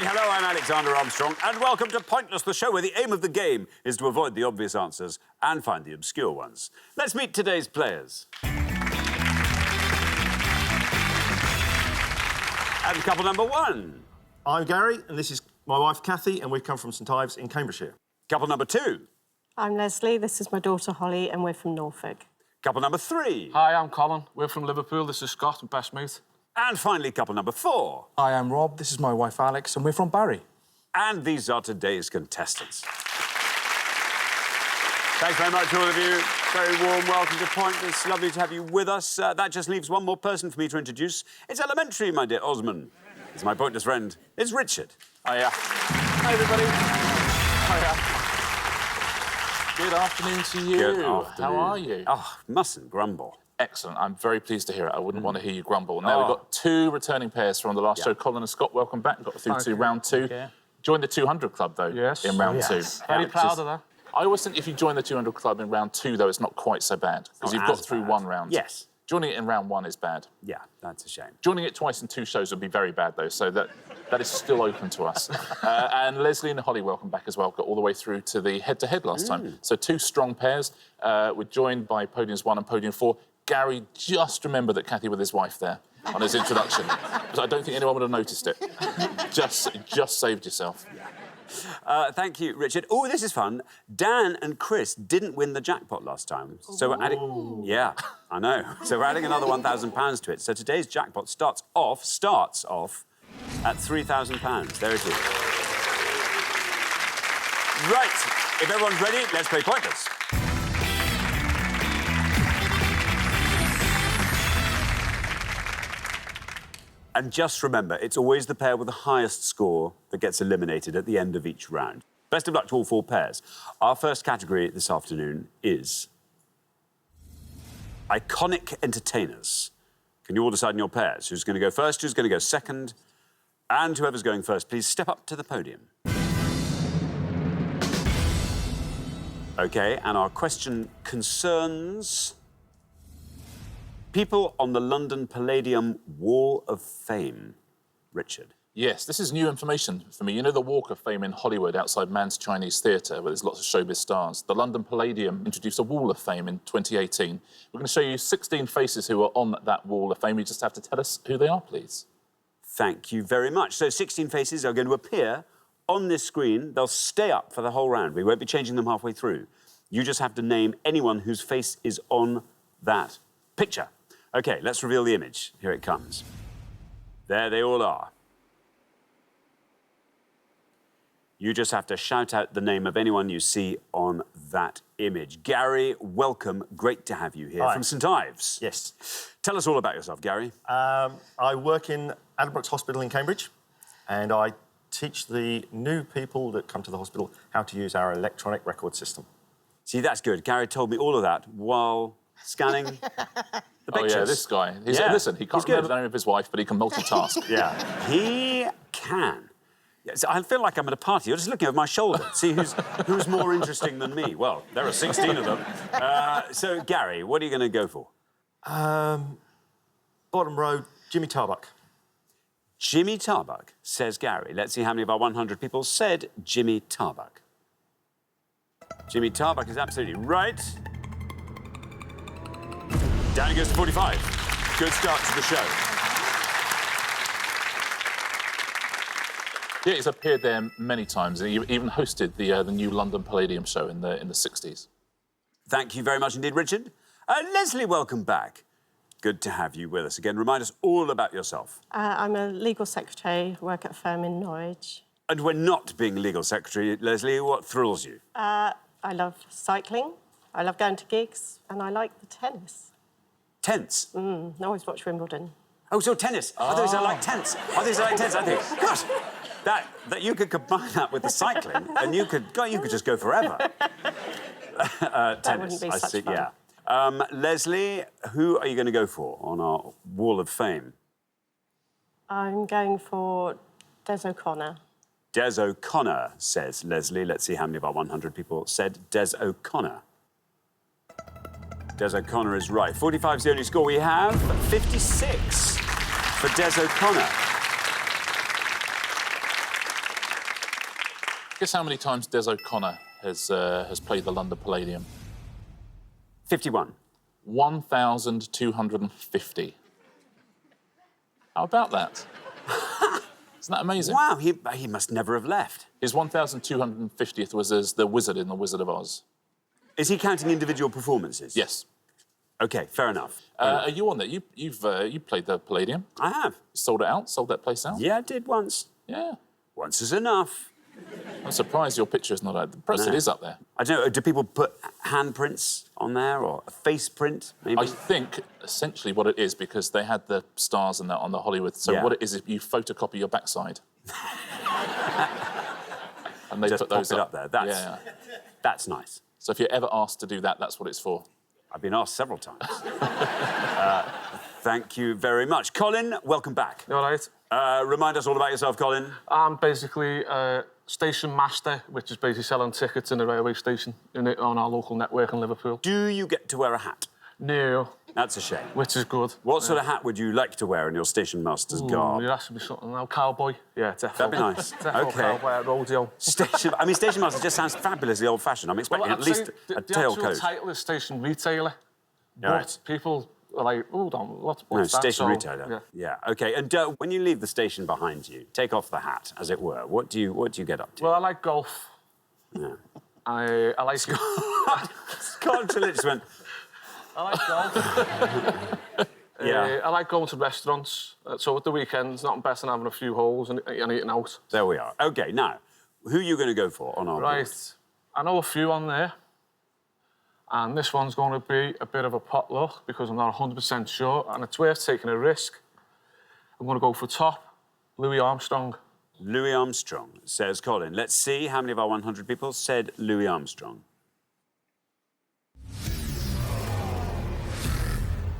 indeed. Hello, I'm Alexander Armstrong, and welcome to Pointless, the show where the aim of the game is to avoid the obvious answers and find the obscure ones. Let's meet today's players. And couple number one. I'm Gary, and this is my wife, Kathy, and we've come from St Ives in Cambridgeshire. Couple number two. I'm Leslie, this is my daughter Holly, and we're from Norfolk. Couple number three. Hi, I'm Colin. We're from Liverpool. This is Scott and Bestmouth. And finally, couple number four. Hi, I'm Rob. This is my wife, Alex, and we're from Barry. And these are today's contestants. Thanks very much, all of you. Very warm welcome to Pointless. Lovely to have you with us. That just leaves one more person for me to introduce. It's elementary, my dear Osman. It's my Pointless friend. It's Richard. Hiya. Hi, everybody. Hiya. Good afternoon to you. Good afternoon. How are you? Oh, mustn't grumble. Excellent. I'm very pleased to hear it. I wouldn't want to hear you grumble. Now, we've got two returning pairs from the last show. Colin and Scott, welcome back. Got through to round two. Okay. Joined the 200 club, though, in round two. Very proud of that. I always think if you join the 200 club in round two, though, it's not quite so bad, because you've got through one round. Yes. Joining it in round one is bad. Yeah, that's a shame. Joining it twice in two shows would be very bad, though, so that is still open to us. And Leslie and Holly, welcome back as well. Got all the way through to the head-to-head last time. So two strong pairs. We're joined by podiums 1 and podium 4. Gary, just remember that Kathy with his wife there on his introduction. Because I don't think anyone would have noticed it. just saved yourself. Thank you, Richard. Oh, this is fun. Dan and Chris didn't win the jackpot last time. So we're adding... Yeah, I know. So we're adding another £1,000 to it. So today's jackpot starts off at £3,000. There it is. Right. If everyone's ready, let's play Pointless. And just remember, it's always the pair with the highest score that gets eliminated at the end of each round. Best of luck to all 4 pairs. Our first category this afternoon is iconic entertainers. Can you all decide in your pairs who's going to go first, who's going to go second? And whoever's going first, please step up to the podium. OK, and our question concerns people on the London Palladium Wall of Fame. Richard. Yes, this is new information for me. You know the Walk of Fame in Hollywood outside Mann's Chinese Theatre, where there's lots of showbiz stars. The London Palladium introduced a Wall of Fame in 2018. We're going to show you 16 faces who are on that Wall of Fame. You just have to tell us who they are, please. Thank you very much. So 16 faces are going to appear on this screen. They'll stay up for the whole round. We won't be changing them halfway through. You just have to name anyone whose face is on that picture. OK, let's reveal the image. Here it comes. There they all are. You just have to shout out the name of anyone you see on that image. Gary, welcome. Great to have you here. Hi. From St Ives. Yes. Tell us all about yourself, Gary. I work in Addenbrooke's Hospital in Cambridge, and I teach the new people that come to the hospital how to use our electronic record system. See, that's good. Gary told me all of that while scanning the pictures. Oh, yeah, this guy. Listen, he can't remember the name of his wife, but he can multitask. Yeah, he can. Yeah, so I feel like I'm at a party. You're just looking over my shoulder, see who's more interesting than me. Well, there are 16 of them. So, Gary, what are you going to go for? Bottom row, Jimmy Tarbuck. Jimmy Tarbuck, says Gary. Let's see how many of our 100 people said Jimmy Tarbuck. Jimmy Tarbuck is absolutely right. Down he goes to 45. Good start to the show. Yeah, he's appeared there many times, and he even hosted the new London Palladium show in the 60s. Thank you very much indeed, Richard. Leslie, welcome back. Good to have you with us again. Remind us all about yourself. I'm a legal secretary, work at a firm in Norwich. And we're not being legal secretary, Leslie. What thrills you? I love cycling, I love going to gigs, and I like the tennis. Tense? I always watch Wimbledon. Oh, so tennis. I thought I like tents. I think, gosh, that you could combine that with the cycling, and you could just go forever. Tennis. That wouldn't be such fun. Yeah. Leslie, who are you going to go for on our Wall of Fame? I'm going for Des O'Connor. Des O'Connor, says Leslie. Let's see how many of our 100 people said Des O'Connor. Des O'Connor is right. 45 is the only score we have. 56 for Des O'Connor. Guess how many times Des O'Connor has played the London Palladium? 51. 1,250. How about that? Isn't that amazing? Wow, he must never have left. His 1,250th was as the wizard in The Wizard of Oz. Is he counting individual performances? Yes. OK, fair enough. Are you on there? You've played the Palladium. I have. Sold it out? Sold that place out? Yeah, I did once. Yeah. Once is enough. I'm surprised your picture's not out. Perhaps it is up there. I don't know, do people put handprints on there or a face print, maybe? I think essentially what it is, because they had the stars and that on the Hollywood, so Yeah. what it is you photocopy your backside. And they Just put those pop it up there. That's nice. So if you're ever asked to do that, that's what it's for. I've been asked several times. Thank you very much. Colin, welcome back. You all right? Remind us all about yourself, Colin. I'm basically a station master, which is basically selling tickets in the railway station on our local network in Liverpool. Do you get to wear a hat? No, That's a shame. which is good. What sort of hat would you like to wear in your station master's garb? It has to be something now. Cowboy. Yeah, definitely. That'd be nice. Definitely OK. cowboy, rodeo. Station master just sounds fabulously old-fashioned. I'm expecting at least a the tailcoat. actual title is station retailer. But Right. people are like, hold on, what's No, that? station So, retailer. Yeah. OK. And when you leave the station behind you, take off the hat, as it were. What do you get up to? Well, I like golf. Yeah. I like... Scott Chilich went. I like golf. Yeah. I like going to restaurants. So at the weekends, nothing better than having a few holes and eating out. There we are. OK, now, who are you going to go for on our board? Right. I know a few on there. And this one's going to be a bit of a potluck because I'm not 100% sure, and it's worth taking a risk. I'm going to go for top, Louis Armstrong. Louis Armstrong, says Colin. Let's see how many of our 100 people said Louis Armstrong.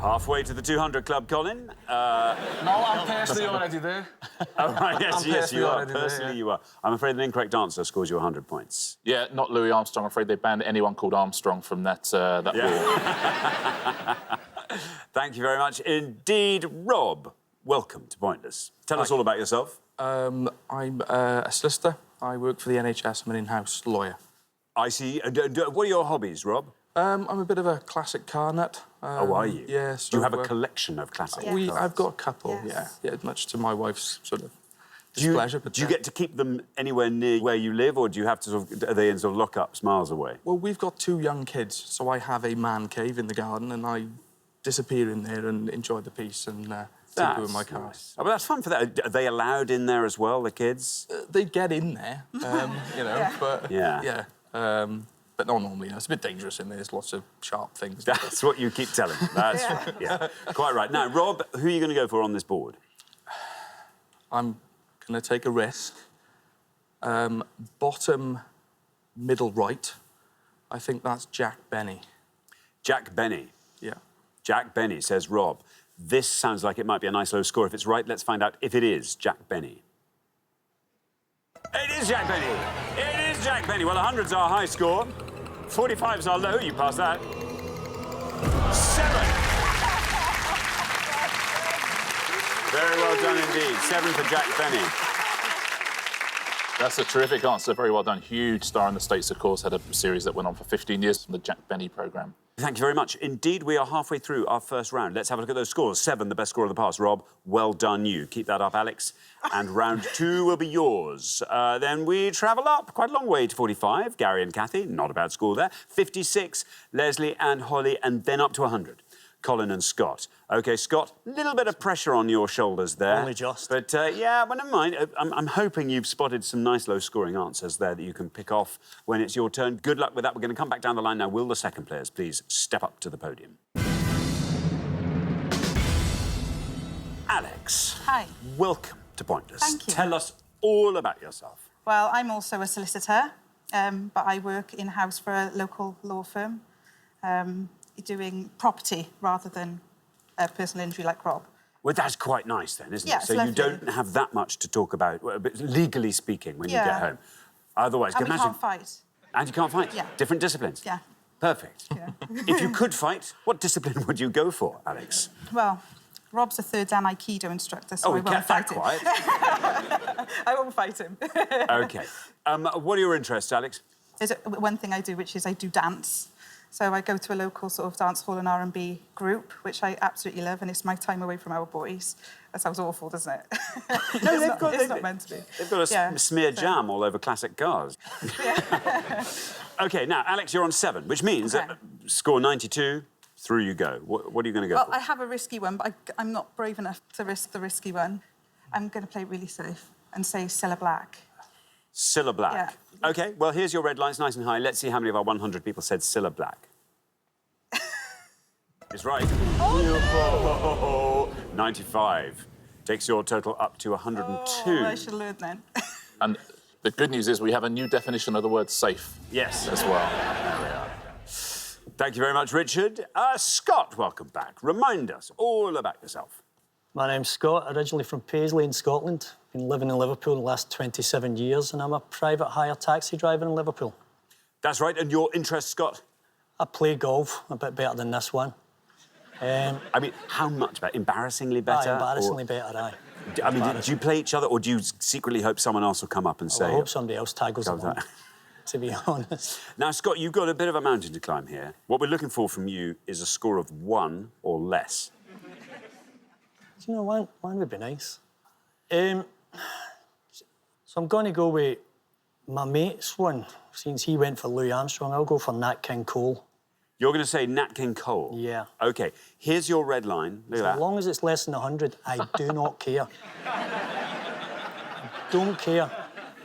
Halfway to the 200 club, Colin. No, I'm personally already there. Oh, right, yes, I'm yes, you personally are. already there, Personally, yeah. you are. I'm afraid an incorrect answer scores you 100 points. Yeah, not Louis Armstrong. I'm afraid they banned anyone called Armstrong from that rule. Thank you very much indeed. Rob, welcome to Pointless. Tell us all about yourself. I'm a solicitor. I work for the NHS. I'm an in-house lawyer. I see. What are your hobbies, Rob? I'm a bit of a classic car nut. Oh, are you? Yeah. Do you have a so, collection of classic Yeah. cars? I've got a couple, Yes. yeah, much to my wife's sort of Do you, displeasure. But do you get to keep them anywhere near where you live, or do you have to are they in sort of lock-ups miles away? Well, we've got 2 young kids, so I have a man cave in the garden, and I disappear in there and enjoy the peace and tinker with my cars. Nice. Oh, but that's fun for that. Are they allowed in there as well, the kids? They get in there, you know, but Yeah. but not normally. You know, it's a bit dangerous in there. There's lots of sharp things. That's what you keep telling me. That's right. Yeah, quite right. Now, Rob, who are you going to go for on this board? I'm going to take a risk. Bottom middle right, I think that's Jack Benny. Jack Benny. Yeah. Jack Benny, says Rob. This sounds like it might be a nice low score. If it's right, let's find out if it is Jack Benny. It is Jack Benny. It is Jack Benny. Well, 100's our high score. 45's our low. You pass that. 7. Very well done indeed. 7 for Jack Benny. That's a terrific answer. Very well done. Huge star in the States, of course. Had a series that went on for 15 years from the Jack Benny programme. Thank you very much. Indeed, we are halfway through our first round. Let's have a look at those scores. 7, the best score of the past. Rob, well done you. Keep that up, Alex. And round 2 will be yours. Then we travel up quite a long way to 45. Gary and Kathy, not a bad score there. 56, Leslie and Holly, and then up to 100. Colin and Scott. OK, Scott, a little bit of pressure on your shoulders there. Only just. But, yeah, but never mind. I'm hoping you've spotted some nice low-scoring answers there that you can pick off when it's your turn. Good luck with that. We're going to come back down the line now. Will the second players please step up to the podium? Alex. Hi. Welcome to Pointless. Thank you. Tell us all about yourself. Well, I'm also a solicitor, but I work in-house for a local law firm, doing property rather than personal injury like Rob. Well, that's quite nice then, isn't Yeah, it? it's So you lovely. don't have that much to talk about, well, but legally speaking, when you get home. Otherwise, And can we imagine... can't fight. And you can't fight? Yeah. Different disciplines? Yeah. Perfect. Yeah. If you could fight, what discipline would you go for, Alex? Well, Rob's a third dan Aikido instructor, so Oh, I we won't kept that fight him. quiet. I won't fight him. OK. What are your interests, Alex? There's one thing I do, which is I do dance. So I go to a local sort of dance hall and R&B group, which I absolutely love, and it's my time away from our boys. That sounds awful, doesn't it? No, it's not meant to be. They've got a smear jam all over classic cars. OK, now, Alex, you're on 7, which means that score 92, through you go. What are you going to go for? Well, I have a risky one, but I'm not brave enough to risk the risky one. I'm going to play it really safe and say Cilla Black. Cilla Black. Yeah. OK, well, here's your red lines, nice and high. Let's see how many of our 100 people said Cilla Black. It's right. Oh, no! 95. Takes your total up to 102. Oh, I should learn then. And the good news is we have a new definition of the word safe. Yes. As well. There we are. Thank you very much, Richard. Scott, welcome back. Remind us all about yourself. My name's Scott, originally from Paisley in Scotland. Been living in Liverpool the last 27 years, and I'm a private hire taxi driver in Liverpool. That's right, and your interest, Scott? I play golf, a bit better than this one. I mean, how much better? Embarrassingly better? Embarrassingly better, aye. I mean, do you play each other, or do you secretly hope someone else will come up and say... I hope somebody else tackles along, to be honest. Now, Scott, you've got a bit of a mountain to climb here. What we're looking for from you is a score of 1 or less. You know, one would be nice. So I'm going to go with my mate's one. Since he went for Louis Armstrong, I'll go for Nat King Cole. You're going to say Nat King Cole? Yeah. OK, here's your red line. Look at that. As long as it's less than 100, I do not care. Don't care.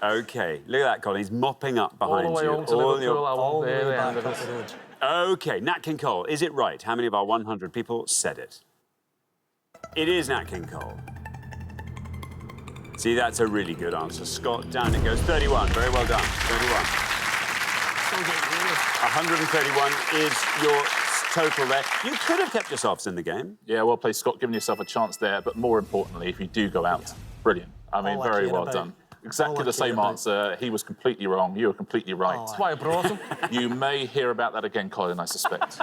OK, look at that, Colin. He's mopping up behind All the way you. home to Liverpool, I All won't the way there, the back end of up the it. road. OK, Nat King Cole. Is it right? How many of our 100 people said it? It is Nat King Cole. See, that's a really good answer. Scott, down it goes. 31. Very well done. 31. 131 is your total there. You could have kept yourselves in the game. Yeah, well played, Scott, giving yourself a chance there. But more importantly, if you do go out, brilliant. I mean, All I very care well about. done. Exactly All I the same care about. answer. He was completely wrong. You were completely right. That's why I brought him. You may hear about that again, Colin, I suspect.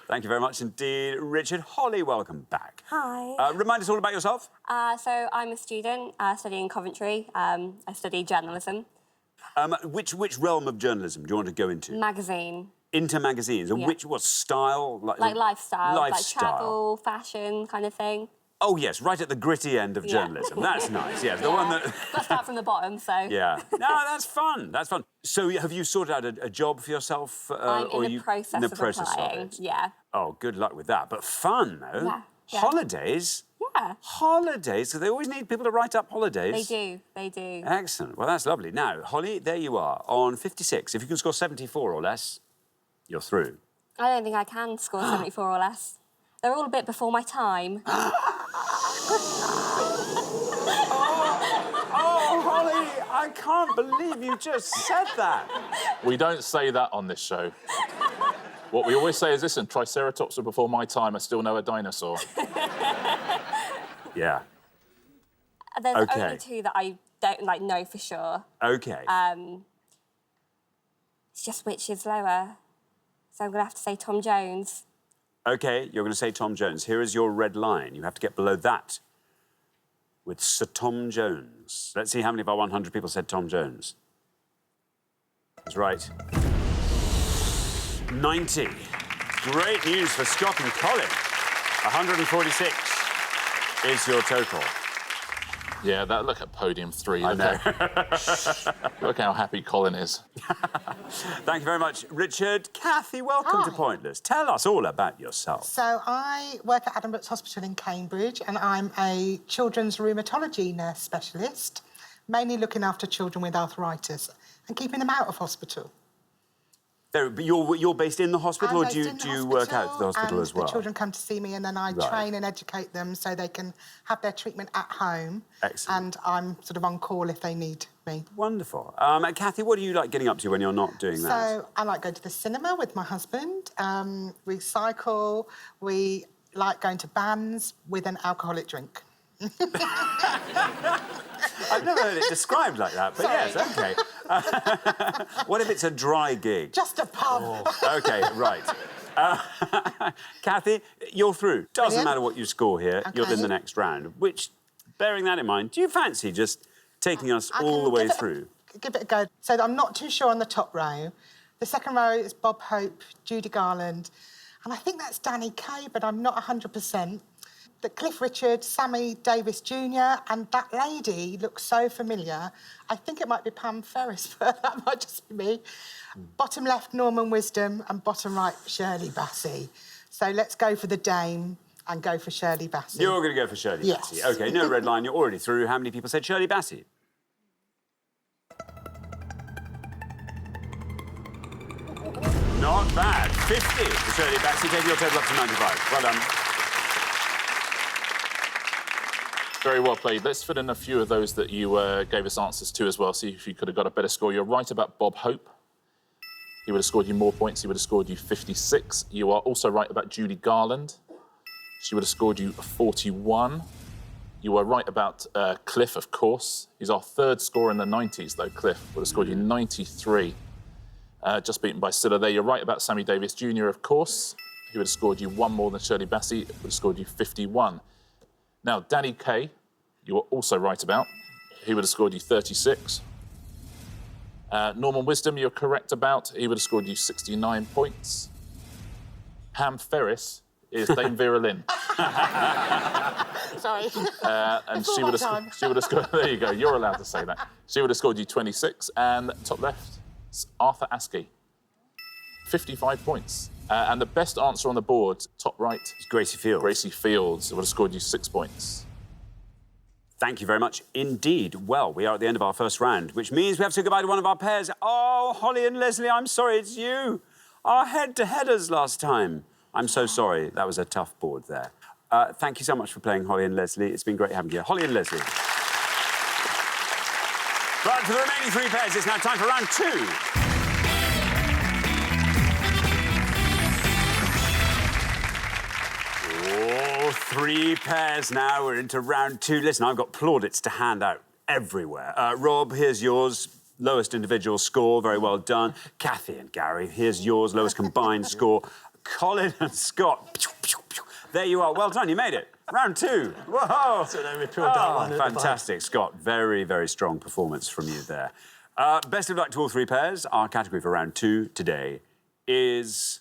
Thank you very much indeed, Richard. Holly, welcome back. Hi. Remind us all about yourself. So I'm a student studying Coventry. I study journalism. Which realm of journalism do you want to go into? Magazine. Into magazines. And Yeah. what style? Like lifestyle. Like Lifestyle. travel, fashion kind of thing. Oh, yes, right at the gritty end of Yeah. journalism. That's nice, yes. The one that... Got to start from the bottom, so... Yeah. No, that's fun. That's fun. So have you sorted out a job for yourself? I'm or in the process of applying, it? yeah. Oh, good luck with that. But fun, though. Yeah, yeah. Holidays? Yeah. Holidays? So they always need people to write up holidays. They do. Excellent. Well, that's lovely. Now, Holly, there you are on 56. If you can score 74 or less, you're through. I don't think I can score 74 or less. They're all a bit before my time. Oh, Holly, I can't believe you just said that. We don't say that on this show. What we always say is, listen, Triceratops were before my time, I still know a dinosaur. Yeah. There's Okay. only 2 that I don't know for sure. OK. It's just which is lower. So I'm going to have to say Tom Jones. OK, you're going to say Tom Jones. Here is your red line. You have to get below that with Sir Tom Jones. Let's see how many of our 100 people said Tom Jones. That's right. 90. Great news for Scott and Colin. 146 is your total. Yeah, look at podium 3. I know. Look how happy Colin is. Thank you very much, Richard. Kathy, welcome to Pointless. Tell us all about yourself. So I work at Addenbrooke's Hospital in Cambridge, and I'm a children's rheumatology nurse specialist, mainly looking after children with arthritis and keeping them out of hospital. But you're based in the hospital, or do you work out of the hospital and as well? The children come to see me, and then I train and educate them so they can have their treatment at home. Excellent. And I'm sort of on call if they need me. Wonderful. Kathy, what do you like getting up to when you're not doing that? So I like going to the cinema with my husband. We cycle. We like going to bands with an alcoholic drink. I've never heard it described like that, but yes, OK. What if it's a dry gig? Just a pub. OK, right. Kathy, you're through. Doesn't Brilliant. matter what you score here, you're in Okay. the next round. Which, bearing that in mind, do you fancy just taking us all the way through? give it a go. So I'm not too sure on the top row. The second row is Bob Hope, Judy Garland, and I think that's Danny Kaye, but I'm not 100%. But Cliff Richard, Sammy Davis Jr, and that lady looks so familiar. I think it might be Pam Ferris, but that might just be me. Bottom left, Norman Wisdom, and bottom right, Shirley Bassey. So let's go for the Dame and go for Shirley Bassey. You're going to go for Shirley Yes. Bassey. OK, no red line, you're already through. How many people said Shirley Bassey? Not bad. 50 for Shirley Bassey, taking your total up to 95. Well done. Very well played. Let's fit in a few of those that you gave us answers to as well, see if you could have got a better score. You're right about Bob Hope. He would have scored you more points. He would have scored you 56. You are also right about Judy Garland. She would have scored you 41. You are right about Cliff, of course. He's our third scorer in the 90s, though. Cliff would have scored you 93. Just beaten by Scylla there. You're right about Sammy Davis Jr, of course. He would have scored you one more than Shirley Bassey. Would have scored you 51. Now, Danny Kaye, you were also right about. He would have scored you 36. Norman Wisdom, you're correct about. He would have scored you 69 points. Pam Ferris is Dame Vera Lynn. Sorry. And she would have scored... There you go, you're allowed to say that. She would have scored you 26. And top left, Arthur Askey, 55 points. And the best answer on the board, top right... It's Gracie Fields. Gracie Fields would have scored you 6 points. Thank you very much indeed. Well, we are at the end of our first round, which means we have to say goodbye to one of our pairs. Oh, Holly and Leslie, I'm sorry, it's you. Our head-to-headers last time. I'm so sorry. That was a tough board there. Thank you so much for playing, Holly and Leslie. It's been great having you. Holly and Leslie. Right, for the remaining three pairs, it's now time for round two. Oh, three pairs now. We're into round two. Listen, I've got plaudits to hand out everywhere. Rob, here's yours. Lowest individual score. Very well done. Kathy and Gary, here's yours. Lowest combined score. Colin and Scott. There you are. Well done. You made it. Round two. Whoa. So then we pulled that one out the bag. Fantastic, Scott. Very, very strong performance from you there. Best of luck to all three pairs. Our category for round two today is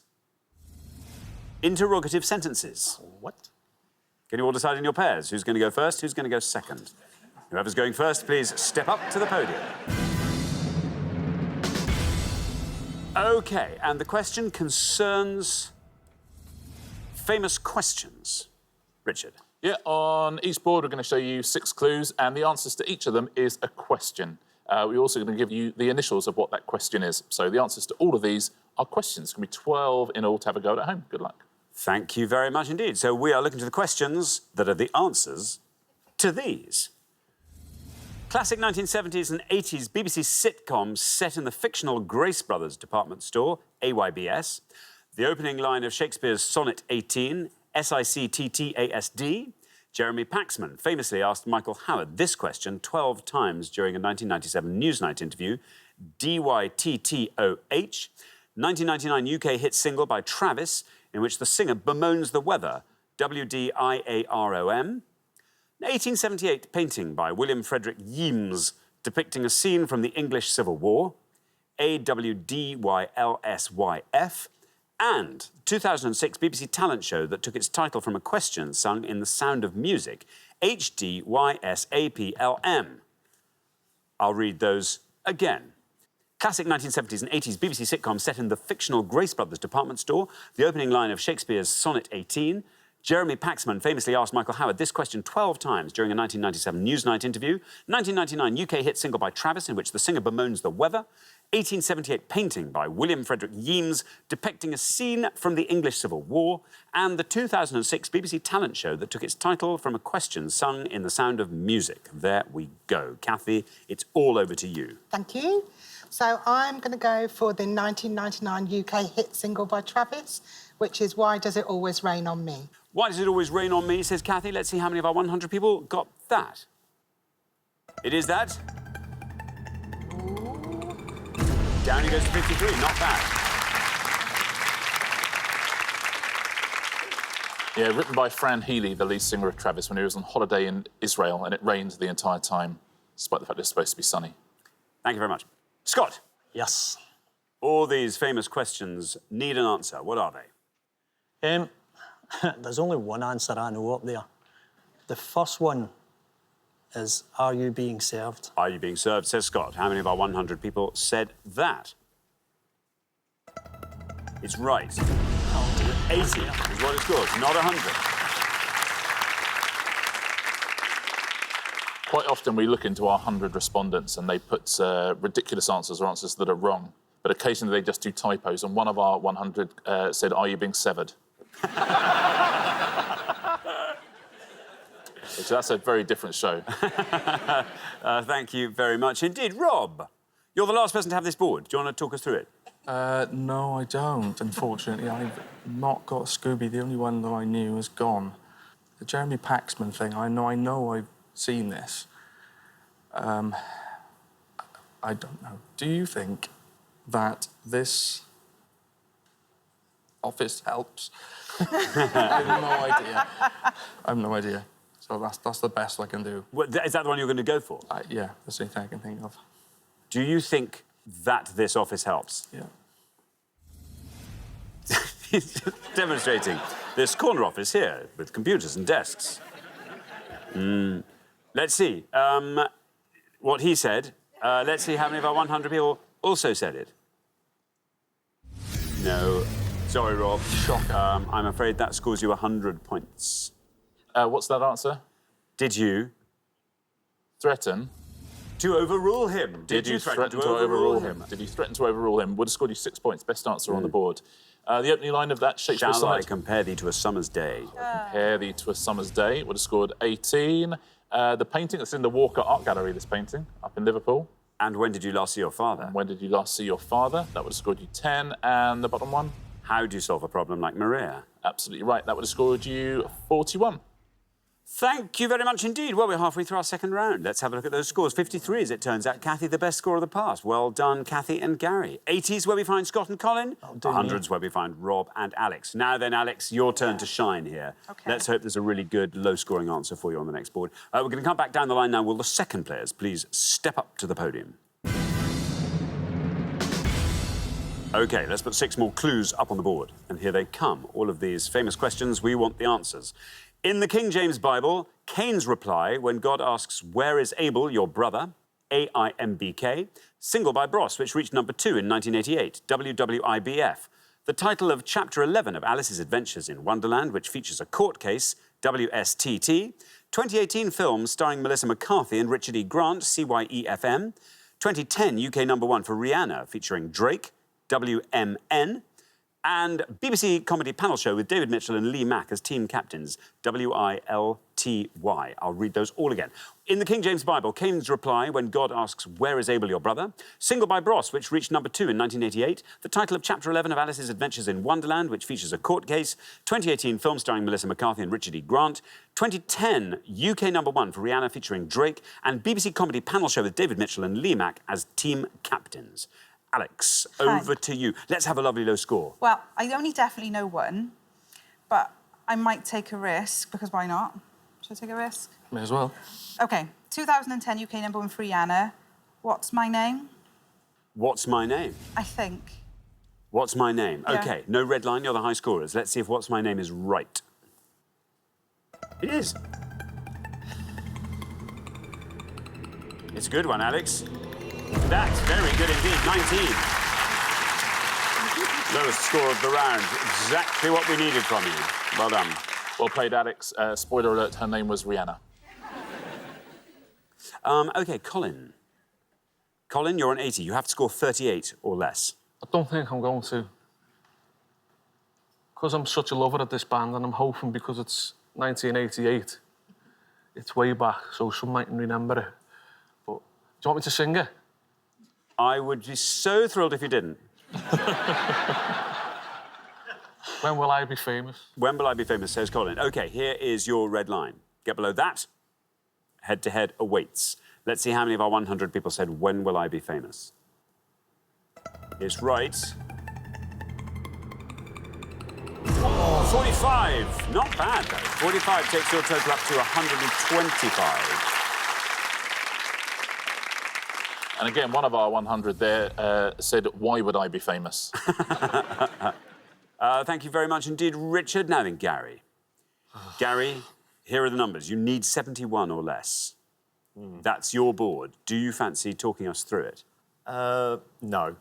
interrogative sentences. What? Can you all decide in your pairs? Who's going to go first? Who's going to go second? Whoever's going first, please step up to the podium. OK, and the question concerns famous questions. Richard. Yeah, on each board, we're going to show you 6 clues, and the answers to each of them is a question. We're also going to give you the initials of what that question is. So the answers to all of these are questions. It's going to be 12 in all to have a go at home. Good luck. Thank you very much indeed. So we are looking to the questions that are the answers to these. Classic 1970s and 80s BBC sitcoms set in the fictional Grace Brothers department store, AYBS. The opening line of Shakespeare's Sonnet 18, SICTTASD. Jeremy Paxman famously asked Michael Howard this question 12 times during a 1997 Newsnight interview. DYTTOH. 1999 UK hit single by Travis, in which the singer bemoans the weather, WDIAROM. 1878 painting by William Frederick Yeames depicting a scene from the English Civil War, AWDYLSYF, and 2006 BBC talent show that took its title from a question sung in The Sound of Music, HDYSAPLM. I'll read those again. Classic 1970s and 80s BBC sitcom set in the fictional Grace Brothers department store, the opening line of Shakespeare's Sonnet 18. Jeremy Paxman famously asked Michael Howard this question 12 times during a 1997 Newsnight interview. 1999 UK hit single by Travis, in which the singer bemoans the weather. 1878 painting by William Frederick Yeames depicting a scene from the English Civil War. And the 2006 BBC talent show that took its title from a question sung in The Sound of Music. There we go. Kathy, it's all over to you. Thank you. So I'm going to go for the 1999 UK hit single by Travis, which is Why Does It Always Rain on Me? Why does it always rain on me, says Kathy. Let's see how many of our 100 people got that. It is that. Ooh. Down he goes to 53, not bad. Yeah, written by Fran Healy, the lead singer of Travis, when he was on holiday in Israel, and it rained the entire time, despite the fact it was supposed to be sunny. Thank you very much. Scott, Yes. all these famous questions need an answer. What are they? There's only one answer I know up there. The first one is, are you being served? Are you being served, says Scott. How many of our 100 people said that? It's right. 80 is what it scores, not 100. Quite often we look into our 100 respondents and they put ridiculous answers or answers that are wrong. But occasionally they just do typos. And one of our 100 said, are you being severed? So that's a very different show. Thank you very much indeed. Rob, you're the last person to have this board. Do you want to talk us through it? No, I don't, unfortunately. I've not got Scooby. The only one that I knew is gone. The Jeremy Paxman thing, I know I've seen this. I don't know. Do you think that this office helps? I have no idea. I have no idea. So that's the best I can do. Is that the one you're going to go for? Yeah, that's the only thing I can think of. Do you think that this office helps? Yeah. He's demonstrating this corner office here with computers and desks. Let's see what he said. Let's see how many of our 100 people also said it. No. Sorry, Rob. Shocker. I'm afraid that scores you 100 points. What's that answer? Did you Threaten? to overrule him? Did you threaten to overrule him? Did you threaten to overrule him? Would have scored you 6 points. Best answer on the board. The opening line of that Shakespeare Shall I sonnet. compare thee to a summer's day? Compare thee to a summer's day. Would have scored 18. The painting that's in the Walker Art Gallery, this painting, up in Liverpool. And when did you last see your father? When did you last see your father? That would have scored you 10. And the bottom one? How do you solve a problem like Maria? Absolutely right. That would have scored you 41. Thank you very much indeed. Well, we're halfway through our second round. Let's have a look at those scores. 53, as it turns out. Kathy, the best score of the past. Well done, Kathy and Gary. 80s, where we find Scott and Colin. 100s, where we find Rob and Alex. Now then, Alex, your turn to shine here. OK. Let's hope there's a really good, low-scoring answer for you on the next board. We're going to come back down the line now. Will the second players please step up to the podium? OK, let's put 6 more clues up on the board. And here they come. All of these famous questions, we want the answers. In the King James Bible, Cain's reply when God asks, where is Abel, your brother? AIMBK. Single by Bros, which reached number 2 in 1988. WWIBF. The title of Chapter 11 of Alice's Adventures in Wonderland, which features a court case. WSTT. 2018 film starring Melissa McCarthy and Richard E. Grant. CYEFM. 2010 UK number 1 for Rihanna, featuring Drake. WMN. And BBC comedy panel show with David Mitchell and Lee Mack as team captains, WILTY. I'll read those all again. In the King James Bible, Cain's reply when God asks, where is Abel, your brother? Single by Bros, which reached number 2 in 1988. The title of Chapter 11 of Alice's Adventures in Wonderland, which features a court case. 2018 film starring Melissa McCarthy and Richard E. Grant. 2010 UK number 1 for Rihanna, featuring Drake. And BBC comedy panel show with David Mitchell and Lee Mack as team captains. Alex, over to you. Let's have a lovely low score. Well, I only definitely know one, but I might take a risk, because why not? Should I take a risk? May as well. OK, 2010 UK number 1 for Rihanna. What's my name? What's my name? I think. What's my name? Yeah. OK, no red line, you're the high scorers. Let's see if what's my name is right. It is. It's a good one, Alex. That's very good indeed, 19. Lowest score of the round. Exactly what we needed from you. Well done. Well played, Alex. Spoiler alert, her name was Rihanna. OK, Colin. Colin, you're on 80. You have to score 38 or less. I don't think I'm going to. Because I'm such a lover of this band and I'm hoping because it's 1988, it's way back, so some mightn't remember it. But do you want me to sing it? I would be so thrilled if you didn't. When will I be famous? When will I be famous, says Colin. OK, here is your red line. Get below that. Head-to-head awaits. Let's see how many of our 100 people said, when will I be famous? It's right. Oh, 45. Not bad, though. 45 takes your total up to 125. And again, one of our 100 there said, why would I be famous? Thank you very much indeed, Richard. Now then, Gary. Gary, here are the numbers. You need 71 or less. That's your board. Do you fancy talking us through it? No.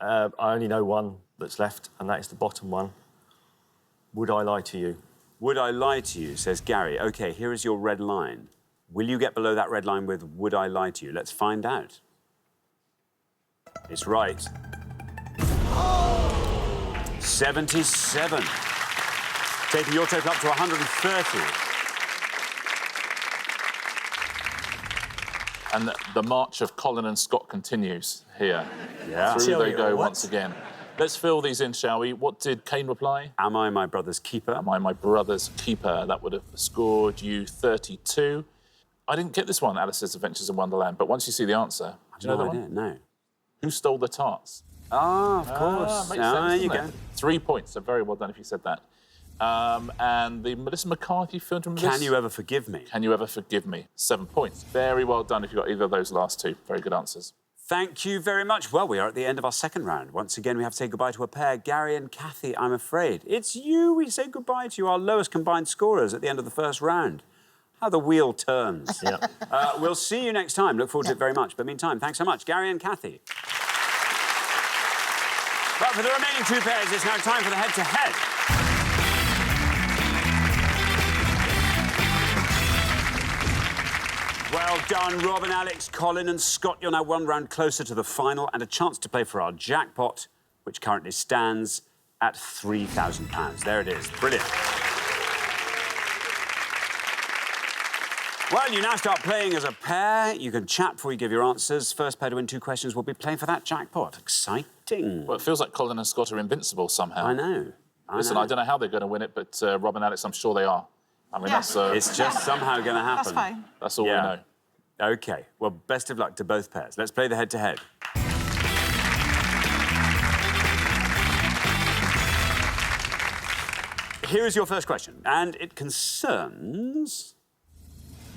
I only know one that's left, and that is the bottom one. Would I lie to you? Would I lie to you, says Gary. OK, here is your red line. Will you get below that red line with would I lie to you? Let's find out. It's right. 77. Taking your total up to 130. And the march of Colin and Scott continues here. Yeah. Through they go What? once again. Let's fill these in, shall we? What did Kane reply? Am I my brother's keeper? Am I my brother's keeper? That would have scored you 32. I didn't get this one, Alice's Adventures in Wonderland, but once you see the answer, do you know that one? No. Who stole the tarts? Ah, of course. Makes sense, there you doesn't go. it? 3 points, so very well done if you said that. And the Melissa McCarthy film, do you remember Can this? you ever forgive me? Can you ever forgive me? 7 points. Very well done if you got either of those last two. Very good answers. Thank you very much. Well, we are at the end of our second round. Once again, we have to say goodbye to a pair, Gary and Kathy, I'm afraid. It's you we say goodbye to, our lowest combined scorers at the end of the first round. How the wheel turns. Yeah. We'll see you next time. Look forward to it very much. But meantime, thanks so much, Gary and Kathy. But for the remaining two pairs, it's now time for the head-to-head. Well done, Rob and Alex, Colin and Scott. You're now one round closer to the final and a chance to play for our jackpot, which currently stands at £3,000. There it is. Brilliant. Well, you now start playing as a pair. You can chat before you give your answers. First pair to win 2 questions will be playing for that jackpot. Exciting. Well, it feels like Colin and Scott are invincible somehow. I know. Listen, I don't know how they're going to win it, but Rob and Alex, I'm sure they are. I mean, Yeah. that's... It's just somehow going to happen. That's fine. That's all we know. OK. Well, best of luck to both pairs. Let's play the head-to-head. Here is your first question, and it concerns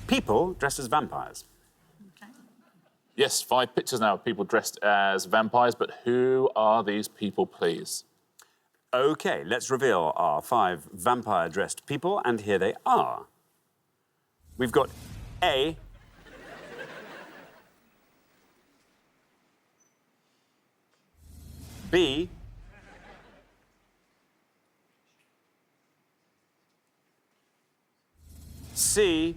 people dressed as vampires. Yes, 5 pictures now of people dressed as vampires, but who are these people, please? OK, let's reveal our 5 vampire-dressed people, and here they are. We've got A. B. C.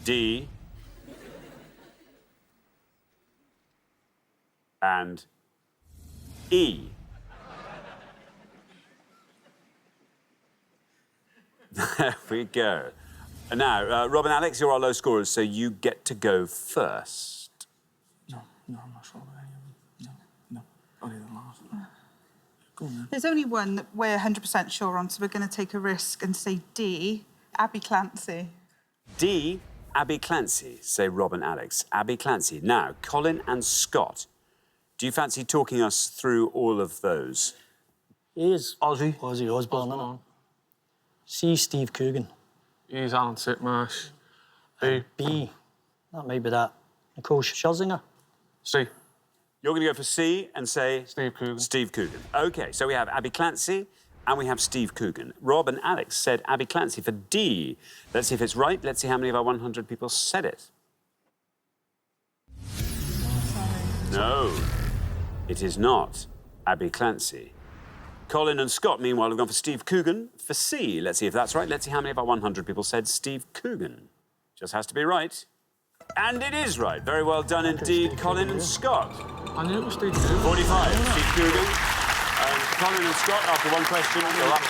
D. And E. There we go. And now, Rob and Alex, you're our low scorers, so you get to go first. No, I'm not sure about any of them. No, only the last one. Go on, then. There's only one that we're 100% sure on, so we're going to take a risk and say D, Abby Clancy. D. Abby Clancy, say Rob and Alex. Abby Clancy. Now, Colin and Scott, do you fancy talking us through all of those? He is Ozzy. Ozzy Osbourne, isn't it? C. Steve Coogan. He's Alan Titmarsh. B. B. That might be that. Nicole Scherzinger. C. You're going to go for C and say... Steve Coogan. Steve Coogan. OK, so we have Abby Clancy and we have Steve Coogan. Rob and Alex said Abby Clancy for D. Let's see if it's right. Let's see how many of our 100 people said it. No, it is not Abby Clancy. Colin and Scott, meanwhile, have gone for Steve Coogan for C. Let's see if that's right. Let's see how many of our 100 people said Steve Coogan. Just has to be right. And it is right. Very well done indeed, Colin and Scott. I knew it was Steve Coogan. 45, Steve Coogan. And Colin and Scott, after one question, you're up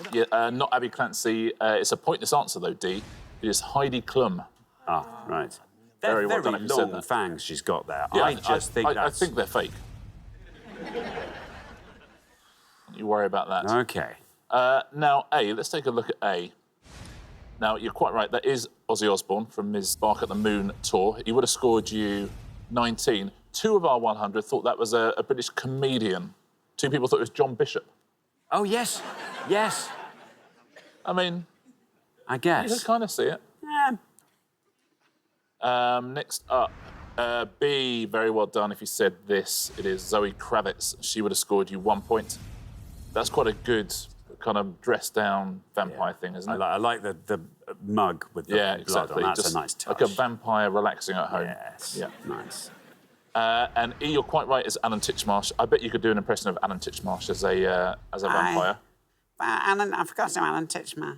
1-0. Yeah, not Abby Clancy. It's a pointless answer, though, D. It is Heidi Klum. Ah, right. Very They're well done very if you said long that. fangs she's got there. Yeah, I just think I that's... think they're fake. Don't you worry about that. OK. Now, A, let's take a look at A. Now, you're quite right, that is Ozzy Osbourne from his Bark at the Moon tour. He would have scored you 19. 2 of our 100 thought that was a British comedian. 2 people thought it was John Bishop. Oh, yes. Yes. I mean, I you guess. can kind of see it. Yeah. Next up, B, very well done if you said this. It is Zoe Kravitz. She would have scored you 1 point. That's quite a good kind of dressed-down vampire thing, isn't it? I like the mug with the blood exactly. on. That's Just a nice touch. like a vampire relaxing at home. Yes. Yeah. Nice. And E, you're quite right, as Alan Titchmarsh. I bet you could do an impression of Alan Titchmarsh as a vampire. I forgot to Alan Titchmarsh.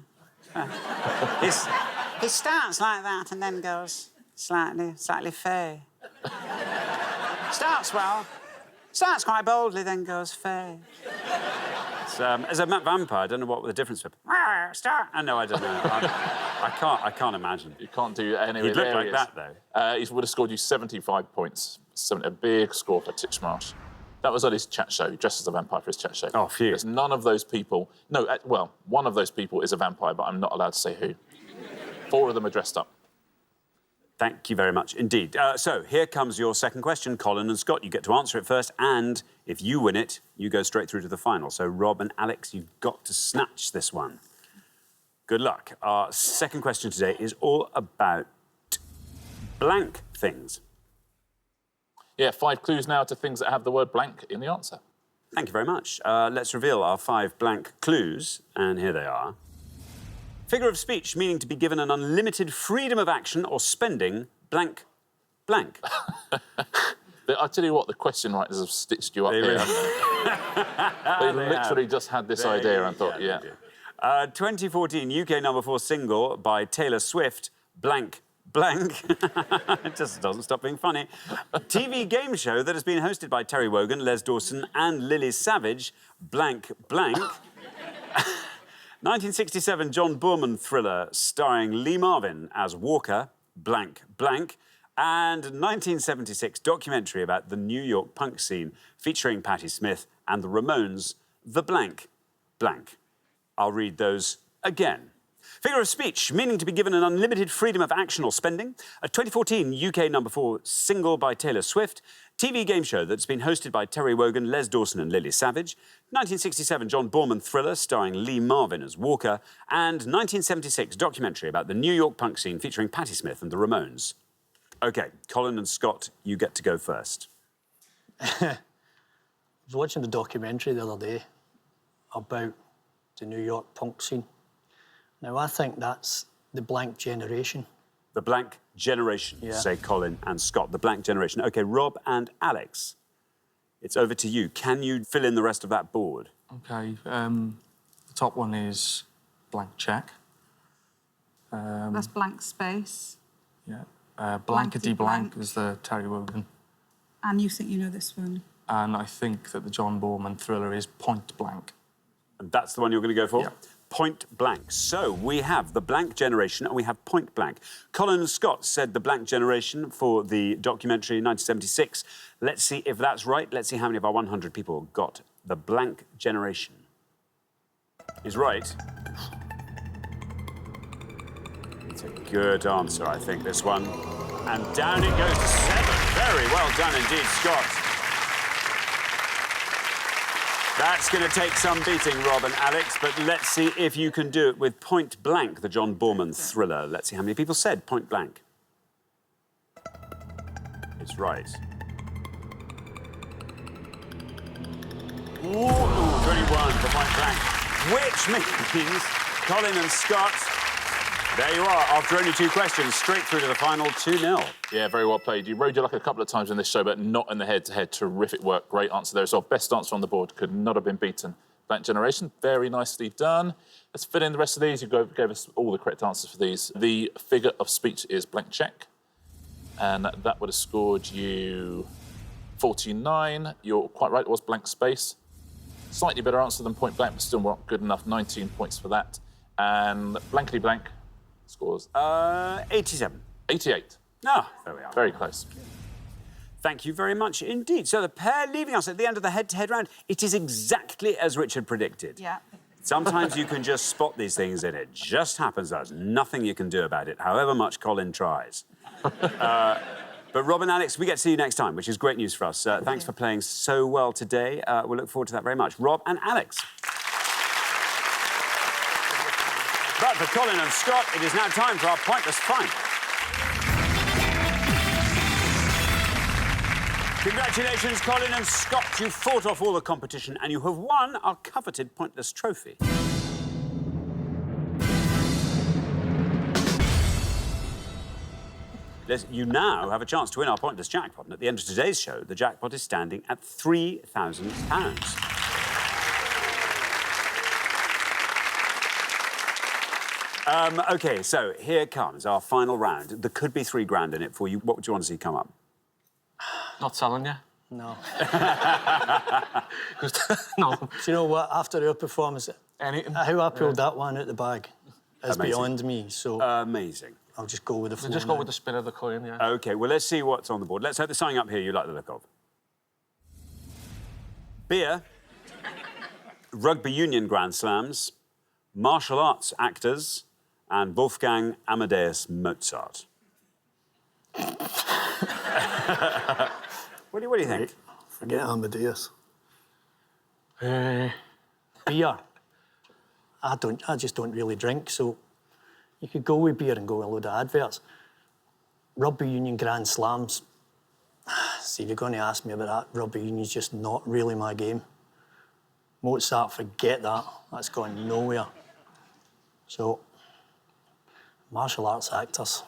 He starts like that and then goes slightly fey. Starts well, starts quite boldly, then goes fey. As a vampire, I don't know what the difference would be. Start. No, I don't know. I can't imagine. You can't do any of He'd it. look There like he is. that, though. He would have scored you 75 points. A big score for Titchmarsh. That was at his chat show, dressed as a vampire for his chat show. Oh, phew. There's none of those people... No, well, one of those people is a vampire, but I'm not allowed to say who. 4 of them are dressed up. Thank you very much indeed. So here comes your second question, Colin and Scott. You get to answer it first, and if you win it, you go straight through to the final. So Rob and Alex, you've got to snatch this one. Good luck. Our second question today is all about blank things. Yeah, 5 clues now to things that have the word blank in the answer. Thank you very much. Let's reveal our 5 blank clues, and here they are. Figure of speech meaning to be given an unlimited freedom of action or spending blank blank. I tell you what, the question writers have stitched you up here, haven't they? They literally just had this idea and thought, yeah. 2014 UK #4 single by Taylor Swift, blank blank. It just doesn't stop being funny. A TV game show that has been hosted by Terry Wogan, Les Dawson and Lily Savage, blank blank. 1967 John Boorman thriller starring Lee Marvin as Walker, blank blank. And 1976 documentary about the New York punk scene featuring Patti Smith and the Ramones, the blank blank. I'll read those again. Figure of speech, meaning to be given an unlimited freedom of action or spending. A 2014 UK #4 single by Taylor Swift. TV game show that's been hosted by Terry Wogan, Les Dawson and Lily Savage. 1967 John Boorman thriller starring Lee Marvin as Walker. And 1976 documentary about the New York punk scene featuring Patti Smith and the Ramones. OK, Colin and Scott, you get to go first. I was watching the documentary the other day about the New York punk scene. Now, I think that's the blank generation. The blank generation, say Colin and Scott. The blank generation. OK, Rob and Alex, it's over to you. Can you fill in the rest of that board? OK, the top one is blank check. That's blank space. Yeah. Blankety blank is the Terry Wogan. And you think you know this one? And I think that the John Boorman thriller is point blank. And that's the one you're going to go for? Yeah. Point blank. So we have the blank generation and we have point blank. Colin and Scott said the blank generation for the documentary 1976. Let's see if that's right. Let's see how many of our 100 people got the blank generation. Is right. It's a good answer, I think, this one. And down it goes to 7. Very well done indeed, Scott. That's going to take some beating, Rob and Alex, but let's see if you can do it with Point Blank, the John Boorman thriller. Let's see how many people said Point Blank. It's right. Ooh, 21 for Point Blank, which means Colin and Scott, there you are, after only 2 questions, straight through to the final 2-0. Yeah, very well played. You rode your luck a couple of times in this show, but not in the head-to-head. Terrific work. Great answer there as well. Best answer on the board. Could not have been beaten. Blank generation, very nicely done. Let's fit in the rest of these. You gave us all the correct answers for these. The figure of speech is blank check, and that would have scored you 49. You're quite right, it was blank space. Slightly better answer than point blank, but still not good enough. 19 points for that. And blankety blank scores? 87. 88. Ah, there we are. Very close. Thank you very much indeed. So the pair leaving us at the end of the head-to-head round, it is exactly as Richard predicted. Yeah. Sometimes you can just spot these things and it just happens. There's nothing you can do about it, however much Colin tries. But Rob and Alex, we get to see you next time, which is great news for us. Thanks for playing so well today. We'll look forward to that very much. Rob and Alex. that for Colin and Scott. It is now time for our pointless find. Congratulations, Colin and Scott. You fought off all the competition and you have won our coveted pointless trophy. You now have a chance to win our pointless jackpot. And at the end of today's show, the jackpot is standing at £3,000. OK, so here comes our final round. There could be £3 in it for you. What would you want to see come up? Not telling you. No. No. Do you know what? After our performance, Anything. how I pulled that one out the bag is Amazing. beyond me, so... Amazing. I'll just go with the flow. Just go with the spin of the coin, yeah. OK, well, let's see what's on the board. Let's hope there's something up here you like the look of. Beer, rugby union Grand Slams, martial arts actors, and Wolfgang Amadeus Mozart. What do you think? Forget Amadeus. Eh. Beer. I just don't really drink, so you could go with beer and go with a load of adverts. Rugby union Grand Slams. See, if you're going to ask me about that, rugby union's just not really my game. Mozart, forget that. That's going nowhere. So, martial arts actors.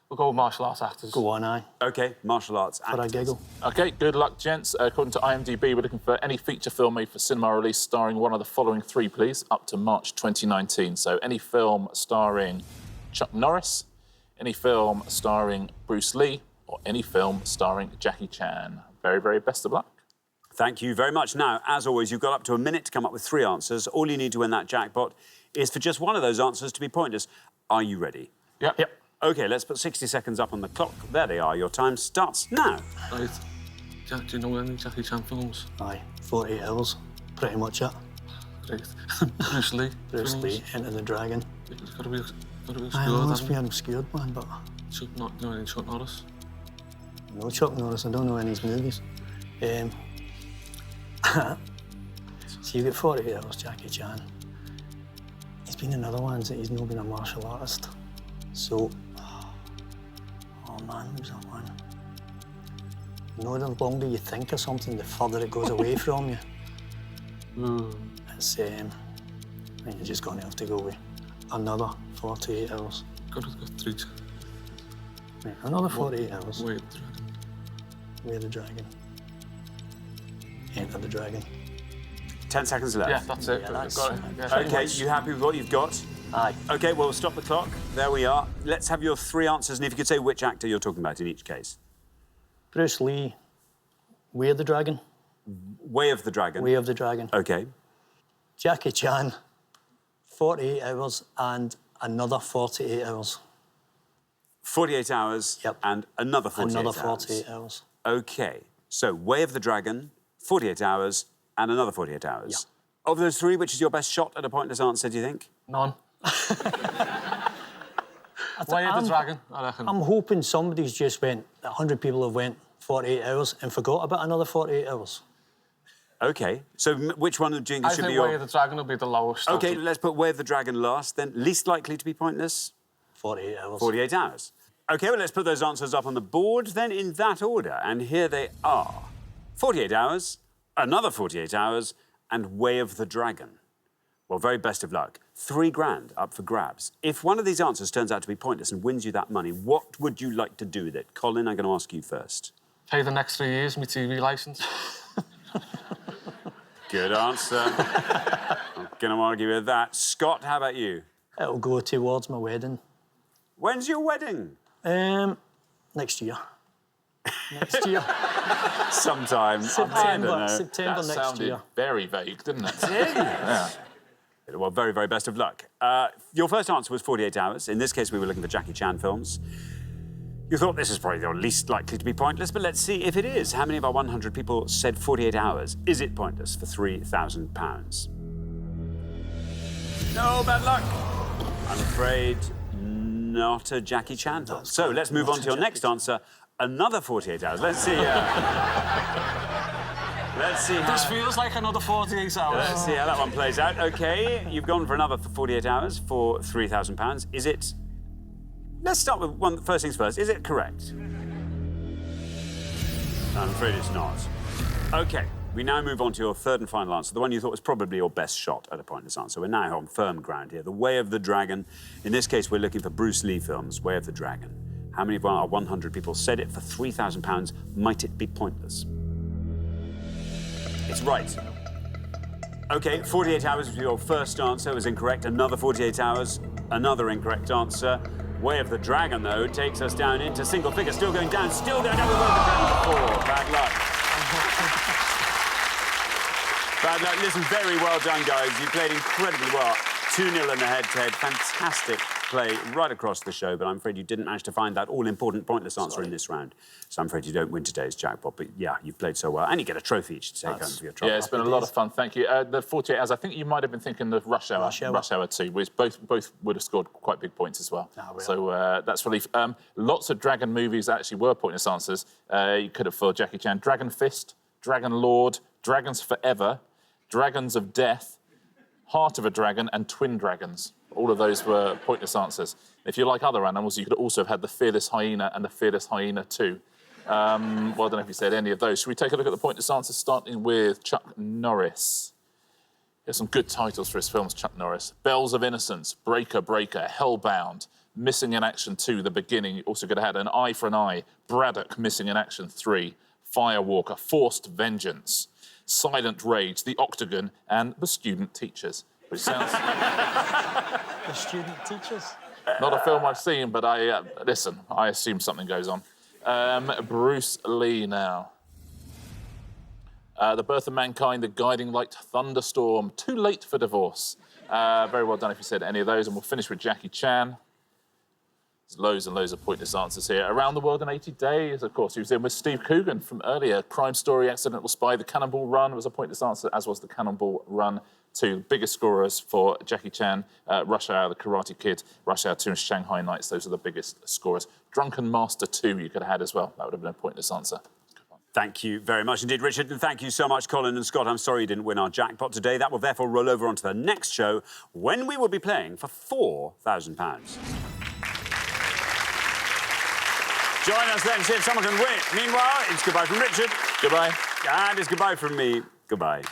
We'll go with martial arts actors. Go on, aye. OK, martial arts actors. For a giggle. OK, good luck, gents. According to IMDb, we're looking for any feature film made for cinema release starring one of the following three, please, up to March 2019. So any film starring Chuck Norris, any film starring Bruce Lee, or any film starring Jackie Chan. Very, very best of luck. Thank you very much. Now, as always, you've got up to a minute to come up with 3 answers. All you need to win that jackpot is for just one of those answers to be pointless. Are you ready? Yep. Yep. OK, let's put 60 seconds up on the clock. There they are. Your time starts now. Right. Jack, do you know any Jackie Chan films? Aye, 48 hours. Pretty much it. Right. Bruce Lee. Bruce films? Lee, Enter the Dragon. It's got to be obscured, I must hasn't be it? an obscured one, but... Chuck, not, no, any Chuck Norris. No Chuck Norris, I don't know any of his movies. So you get 48 hours, Jackie Chan. He's been in other ones that he's not been a martial artist. So, oh man, who's that one? You know, the longer you think of something, the further it goes away from you. It's, I think you're just going to have to go with another 48 hours. Got 3. Right, another 48 hours. Wait, Way of the Dragon. Enter the Dragon. 10 seconds left. yeah, that's it. Yeah, that's- Got it. Yeah. OK, you happy with what you've got? Aye. OK, well, we'll stop the clock. There we are. Let's have your 3 answers, and if you could say which actor you're talking about in each case. Bruce Lee, Way of the Dragon. Way of the Dragon. Way of the Dragon. OK. Jackie Chan, 48 hours and another 48 hours. 48 hours Yep. and another 48 Another hours. 48 hours. OK, so Way of the Dragon, 48 hours and another 48 hours. Of those 3, which is your best shot at a pointless answer, do you think? None. Way of the Dragon, I reckon. I'm hoping somebody's just went, 100 people have went 48 hours and forgot about another 48 hours. OK, so which one do you think I should think be your... Way of the Dragon will be the lowest. OK, let's put Way of the Dragon last, then. Least likely to be pointless? 48 hours. 48 hours. OK, well, let's put those answers up on the board, then, in that order. And here they are. 48 hours, another 48 hours, and Way of the Dragon. Well, very best of luck. £3 up for grabs. If one of these answers turns out to be pointless and wins you that money, what would you like to do with it? Colin, I'm going to ask you first. Pay the next 3 years, my TV licence. Good answer. I'm going to argue with that. Scott, how about you? It'll go towards my wedding. When's your wedding? Next year. Next year. Sometime. I don't know. September That next sounded year. very vague, didn't it? Yeah. Well, very, very best of luck. Your first answer was 48 hours. In this case, we were looking for Jackie Chan films. You thought this is probably the least likely to be pointless, but let's see if it is. How many of our 100 people said 48 hours? Is it pointless for £3,000? No, bad luck. I'm afraid not a Jackie Chan film. So let's move on to your next answer. Another 48 hours. Let's see. Let's see how... This feels like another 48 hours. Let's see how that one plays out. OK, you've gone for another 48 hours for £3,000. Is it... Let's start with first things first. Is it correct? I'm afraid it's not. OK, we now move on to your third and final answer, the one you thought was probably your best shot at a pointless answer. We're now on firm ground here. The Way of the Dragon. In this case, we're looking for Bruce Lee films, Way of the Dragon. How many of our 100 people said it for £3,000? Might it be pointless? It's right. OK, 48 hours was your first answer, was incorrect. Another 48 hours, another incorrect answer. Way of the Dragon, though, takes us down into single figures. Still going down, still going down. Way of the Dragon for 4. Bad luck. Bad luck. Listen, very well done, guys. You played incredibly well. 2-0 in the head-to-head. Fantastic play right across the show, but I'm afraid you didn't manage to find that all-important pointless answer in this round. So I'm afraid you don't win today's jackpot. But, yeah, you played so well. And you get a trophy each to take home for your trophy. Yeah, it's been a lot of fun. Thank you. The 48 hours, I think you might have been thinking of Rush Hour 2, which both would have scored quite big points as well. Oh, really? So that's relief. Lots of Dragon movies actually were pointless answers. You could have for Jackie Chan. Dragon Fist, Dragon Lord, Dragons Forever, Dragons of Death, Heart of a Dragon, and Twin Dragons. All of those were pointless answers. If you like other animals, you could also have had the Fearless Hyena and the Fearless Hyena 2. Well, I don't know if you said any of those. Should we take a look at the pointless answers, starting with Chuck Norris? There's some good titles for his films, Chuck Norris. Bells of Innocence, Breaker Breaker, Hellbound, Missing in Action 2, The Beginning. You also could have had An Eye for an Eye, Braddock, Missing in Action 3, Firewalker, Forced Vengeance, Silent Rage, The Octagon, and The Student Teachers. Which sounds... The Student Teachers? Not a film I've seen, but listen, I assume something goes on. Bruce Lee now. The Birth of Mankind, The Guiding Light, Thunderstorm, Too Late for Divorce. Very well done if you said any of those, and we'll finish with Jackie Chan. There's loads and loads of pointless answers here. Around the World in 80 Days, of course. He was in with Steve Coogan from earlier. Crime Story, Accidental Spy, The Cannonball Run was a pointless answer, as was The Cannonball Run 2. The biggest scorers for Jackie Chan, Rush Hour, The Karate Kid, Rush Hour 2 and Shanghai Nights. Those are the biggest scorers. Drunken Master 2 you could have had as well. That would have been a pointless answer. Thank you very much indeed, Richard, and thank you so much, Colin and Scott. I'm sorry you didn't win our jackpot today. That will therefore roll over onto the next show, when we will be playing for £4,000. Join us then, see if someone can win. Meanwhile, it's goodbye from Richard. Goodbye. And it's goodbye from me. Goodbye.